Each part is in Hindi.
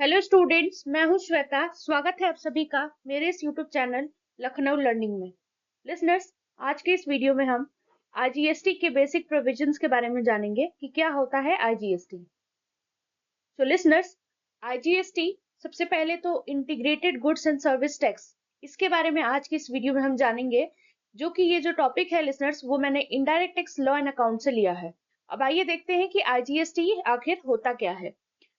हेलो स्टूडेंट्स, मैं हूं श्वेता। स्वागत है आप सभी का मेरे इस यूट्यूब चैनल लखनऊ लर्निंग में। लिसनर्स, आज के इस वीडियो में हम आईजीएसटी के बेसिक प्रोविजंस के बारे में जानेंगे कि क्या होता है आईजीएसटी। सो लिसनर्स, आईजीएसटी सबसे पहले तो integrated goods and service tax, इसके बारे में आज की इस वीडियो में हम जानेंगे। जो कि ये जो टॉपिक है लिसनर्स, वो मैंने indirect tax law and account से लिया है। अब आइए देखते हैं कि आईजीएसटी आखिर होता क्या है।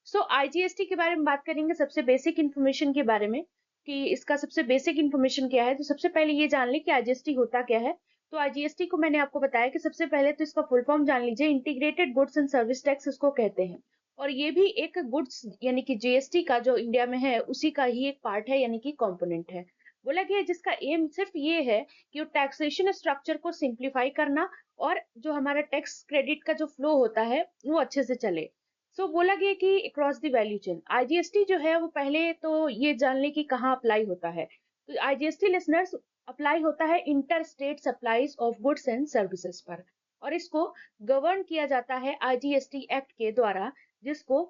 सो आईजीएसटी के बारे में बात करेंगे, सबसे बेसिक इंफॉर्मेशन के बारे में कि इसका सबसे बेसिक इंफॉर्मेशन क्या है। तो सबसे पहले ये जान ले कि आईजीएसटी होता क्या है। तो आईजीएसटी को मैंने आपको बताया कि सबसे पहले तो इसका फुल फॉर्म जान लीजिए, integrated goods and service tax इसको कहते हैं। और ये भी एक गुड्स यानी कि जीएसटी का जो इंडिया में है उसी का ही एक पार्ट है, यानी कि कंपोनेंट है। बोला गया है जिसका एम सिर्फ ये है कि वो टैक्सेशन स्ट्रक्चर को सिंप्लीफाई करना और जो हमारा टैक्स क्रेडिट का जो फ्लो होता है वो अच्छे से चले। सो बोला गया कि across the value chain IGST जो है वो पहले तो ये जान ले कि कहाँ अप्लाई होता है। तो आईजीएसटी लिसनर्स अप्लाई होता है inter state supplies of goods and services पर, और इसको गवर्न किया जाता है आईजीएसटी एक्ट के द्वारा, जिसको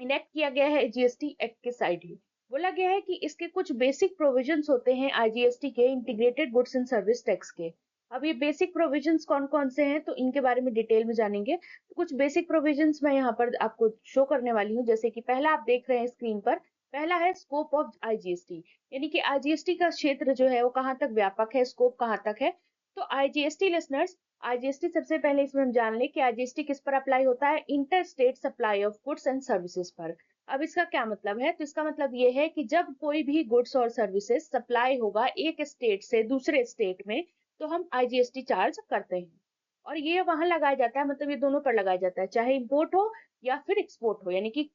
इनेक्ट किया गया है जीएसटी एक्ट के साइड ही। बोला गया है कि इसके कुछ बेसिक प्रोविजंस होते हैं आईजीएसटी के, integrated goods and service tax के। अब ये बेसिक प्रोविजंस कौन कौन से हैं तो इनके बारे में डिटेल में जानेंगे। तो कुछ बेसिक प्रोविजंस मैं यहाँ पर आपको शो करने वाली हूँ। जैसे कि पहला आप देख रहे हैं स्क्रीन पर, पहला है स्कोप ऑफ आईजीएसटी, यानी कि आईजीएसटी का क्षेत्र जो है वो कहाँ तक व्यापक है, स्कोप कहाँ तक है। तो आईजीएसटी लिसनर्स, आईजीएसटी सबसे पहले इसमें हम जान लें कि आईजीएसटी किस पर अप्लाई होता है, inter state supply of goods and services पर। अब इसका क्या मतलब है, तो इसका मतलब ये है कि जब कोई भी गुड्स और सर्विसेज सप्लाई होगा एक स्टेट से दूसरे स्टेट में, तो हम आईजीएसटी चार्ज करते हैं। और ये वहां लगाया जाता है, मतलब ये दोनों पर लगाया जाता है, चाहे इंपोर्ट हो या फिर एक्सपोर्ट हो। यानी कि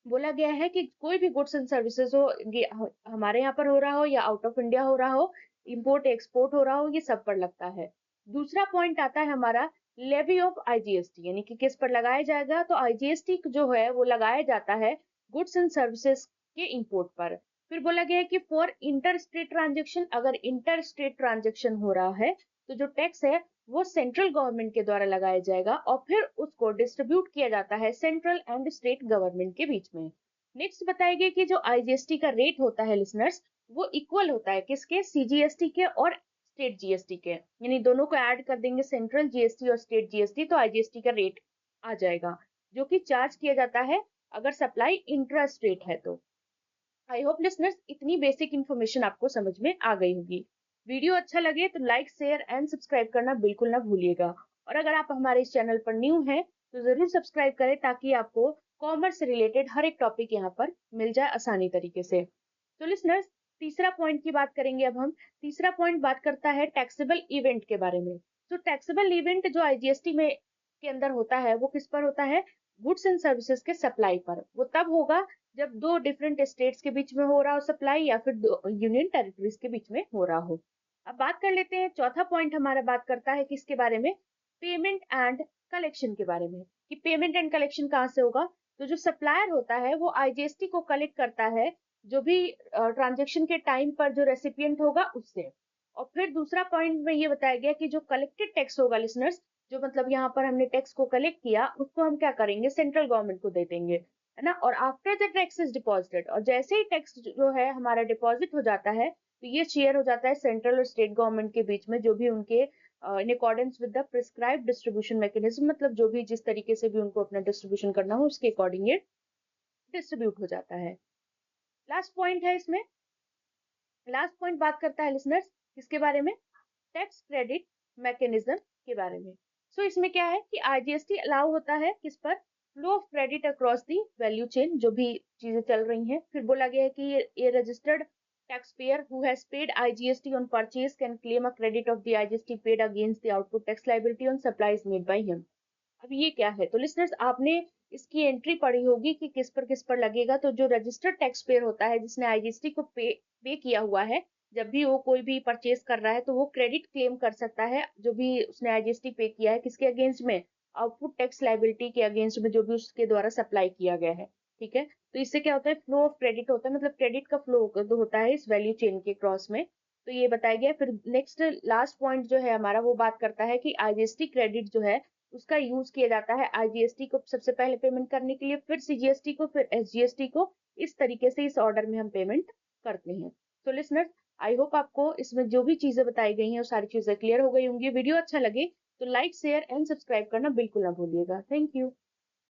बोला गया है कि कोई भी गुड्स एंड सर्विसेज हो, ये हमारे यहाँ पर हो रहा हो या आउट ऑफ इंडिया हो रहा हो, इंपोर्ट एक्सपोर्ट हो रहा हो, ये सब पर लगता है। दूसरा पॉइंट आता है हमारा लेवी ऑफ आईजीएसटी, यानी कि किस पर लगाया जाएगा। तो आईजीएसटी जो है वो लगाया जाता है गुड्स एंड सर्विसेज के इंपोर्ट पर। फिर बोला गया है कि फॉर इंटर स्टेट ट्रांजेक्शन, अगर इंटर स्टेट ट्रांजेक्शन हो रहा है तो जो टैक्स है वो सेंट्रल गवर्नमेंट के द्वारा लगाया जाएगा और फिर उसको डिस्ट्रीब्यूट किया जाता है सेंट्रल एंड स्टेट गवर्नमेंट के बीच में। नेक्स्ट बताएंगे कि जो आईजीएसटी का रेट होता है लिसनर्स, वो इक्वल होता है किसके, सीजीएसटी के और स्टेट जीएसटी के। यानी दोनों को ऐड कर देंगे, सेंट्रल जीएसटी और स्टेट जीएसटी, तो आईजीएसटी का रेट आ जाएगा, जो कि चार्ज किया जाता है अगर सप्लाई इंट्रा स्टेट है तो। आई होप लिसनर्स इतनी बेसिक इन्फॉर्मेशन आपको समझ में आ गई होगी। वीडियो अच्छा लगे तो लाइक शेयर एंड सब्सक्राइब करना बिल्कुल ना भूलिएगा। और अगर आप हमारे इस चैनल पर न्यू हैं तो जरूर सब्सक्राइब करें, ताकि आपको कॉमर्स से रिलेटेड हर एक टॉपिक यहाँ पर मिल जाए आसानी तरीके से। तो लिसनर्स, तीसरा पॉइंट की बात करेंगे अब हम। तीसरा पॉइंट बात करता है टैक्सेबल इवेंट के बारे में। तो टैक्सेबल इवेंट जो आईजीएसटी में के अंदर होता है वो किस पर होता है, गुड्स एंड सर्विसेज के सप्लाई पर। वो तब होगा जब दो डिफरेंट स्टेट्स के बीच में हो रहा हो सप्लाई, या फिर दो यूनियन टेरिटरीज के बीच में हो रहा हो। अब बात कर लेते हैं, चौथा पॉइंट हमारा बात करता है किसके बारे में, पेमेंट एंड कलेक्शन के बारे में। कि पेमेंट एंड कलेक्शन कहाँ से होगा। तो जो सप्लायर होता है वो आईजीएसटी को कलेक्ट करता है, जो भी ट्रांजेक्शन के टाइम पर जो रेसिपिएंट होगा उससे। और फिर दूसरा पॉइंट में ये बताया गया कि जो कलेक्टेड टैक्स होगा लिसनर्स, जो मतलब यहाँ पर हमने टैक्स को कलेक्ट किया उसको हम क्या करेंगे, सेंट्रल गवर्नमेंट को दे देंगे, है ना। और after the tax is deposited, और जैसे ही टैक्स जो है हमारा डिपॉजिट हो जाता है, तो ये शेयर हो जाता है सेंट्रल और स्टेट गवर्नमेंट के बीच में, जो भी उनके in accordance with the prescribed distribution mechanism, मतलब जो भी जिस तरीके से भी उनको अपना डिस्ट्रीब्यूशन करना हो उसके अकॉर्डिंग ये डिस्ट्रीब्यूट हो जाता है। लास्ट पॉइंट है इसमें, लास्ट पॉइंट बात करता है लिसनर्स किसके बारे में, टैक्स क्रेडिट मैकेनिज्म के बारे में। सो इसमें क्या है कि आईजीएसटी अलाउ होता है किस पर, flow of credit across the value chain, जो भी चीजें चल रही हैं। फिर बोला गया है कि ये registered tax payer who has paid IGST on purchase can claim a credit of the IGST paid against the output tax liability on supplies made by him. अब ये क्या है, तो लिसनर्स आपने इसकी एंट्री पढ़ी होगी कि किस पर लगेगा। तो जो रजिस्टर्ड टैक्स पेयर होता है जिसने आईजीएसटी को पे किया हुआ है, जब भी वो कोई भी परचेज कर रहा है तो वो क्रेडिट क्लेम कर सकता है, जो भी उसने आईजीएसटी पे किया है किसके अगेंस्ट में, आउटपुट टैक्स लायबिलिटी के अगेंस्ट में, जो भी उसके द्वारा सप्लाई किया गया है। ठीक है, तो इससे क्या होता है, फ्लो ऑफ क्रेडिट होता है, मतलब क्रेडिट का फ्लो होता है इस वैल्यू चेन के क्रॉस में। तो ये बताया गया। फिर नेक्स्ट लास्ट पॉइंट जो है हमारा वो बात करता है कि आईजीएसटी क्रेडिट जो है उसका यूज किया जाता है आईजीएसटी को सबसे पहले पेमेंट करने के लिए, फिर सीजीएसटी को, फिर एसजीएसटी को। इस तरीके से इस ऑर्डर में हम पेमेंट करते हैं। तो लिसनर्स, आई होप आपको इसमें जो भी चीजें बताई गई हैं वो सारी चीजें क्लियर हो गई होंगी। वीडियो अच्छा लगे तो लाइक, शेयर एंड सब्सक्राइब करना बिल्कुल ना भूलिएगा। Thank you.